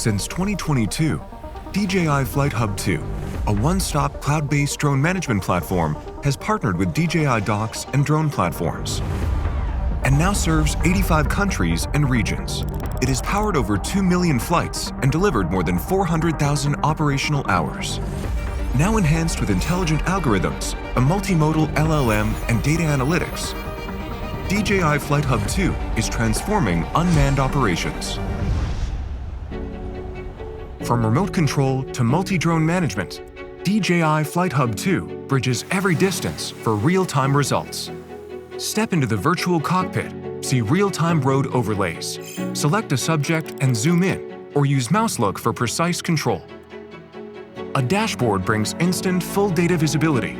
Since 2022, DJI FlightHub 2, a one-stop cloud-based drone management platform, has partnered with DJI docks and drone platforms, and now serves 85 countries and regions. It has powered over 2 million flights and delivered more than 400,000 operational hours. Now enhanced with intelligent algorithms, a multimodal LLM, and data analytics, DJI FlightHub 2 is transforming unmanned operations. From remote control to multi-drone management, DJI FlightHub 2 bridges every distance for real-time results. Step into the virtual cockpit, see real-time road overlays, select a subject and zoom in, or use mouse look for precise control. A dashboard brings instant full data visibility.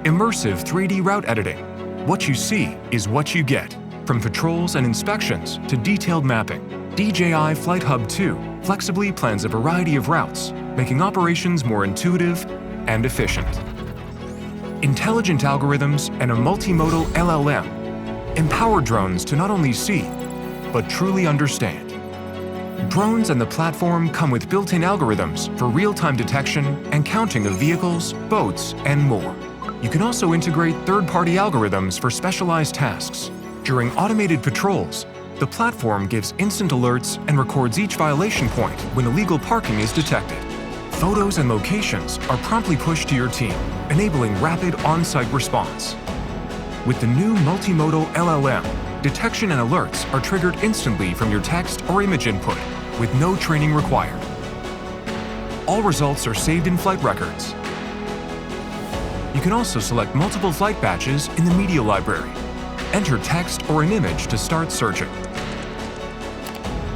Immersive 3D route editing. What you see is what you get. From patrols and inspections to detailed mapping, DJI FlightHub 2 flexibly plans a variety of routes, making operations more intuitive and efficient. Intelligent algorithms and a multimodal LLM empower drones to not only see, but truly understand. Drones and the platform come with built-in algorithms for real-time detection and counting of vehicles, boats, and more. You can also integrate third-party algorithms for specialized tasks. During automated patrols, the platform gives instant alerts and records each violation point when illegal parking is detected. Photos and locations are promptly pushed to your team, enabling rapid on-site response. With the new multimodal LLM, detection and alerts are triggered instantly from your text or image input, with no training required. All results are saved in flight records. You can also select multiple flight batches in the media library. Enter text or an image to start searching.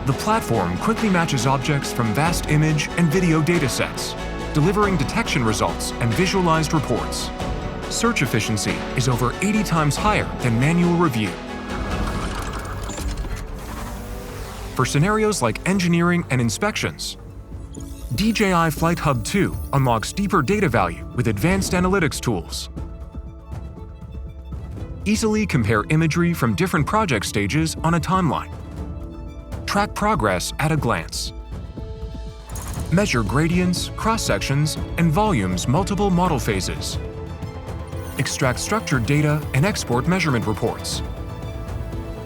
The platform quickly matches objects from vast image and video datasets, delivering detection results and visualized reports. Search efficiency is over 80 times higher than manual review. For scenarios like engineering and inspections, DJI FlightHub 2 unlocks deeper data value with advanced analytics tools. Easily compare imagery from different project stages on a timeline. Track progress at a glance. Measure gradients, cross-sections, and volumes multiple model phases. Extract structured data and export measurement reports.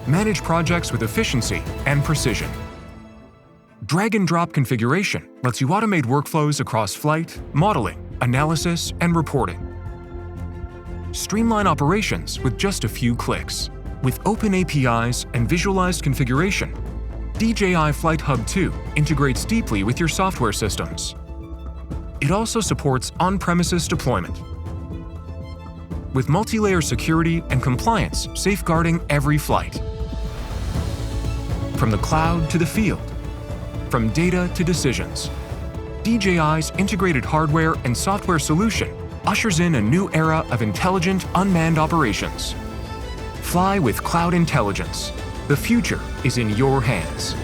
Manage projects with efficiency and precision. Drag-and-drop configuration lets you automate workflows across flight, modeling, analysis, and reporting. Streamline operations with just a few clicks. With open APIs and visualized configuration, DJI FlightHub 2 integrates deeply with your software systems. It also supports on-premises deployment, with multi-layer security and compliance safeguarding every flight. From the cloud to the field, from data to decisions, DJI's integrated hardware and software solution ushers in a new era of intelligent unmanned operations. Fly with cloud intelligence. The future is in your hands.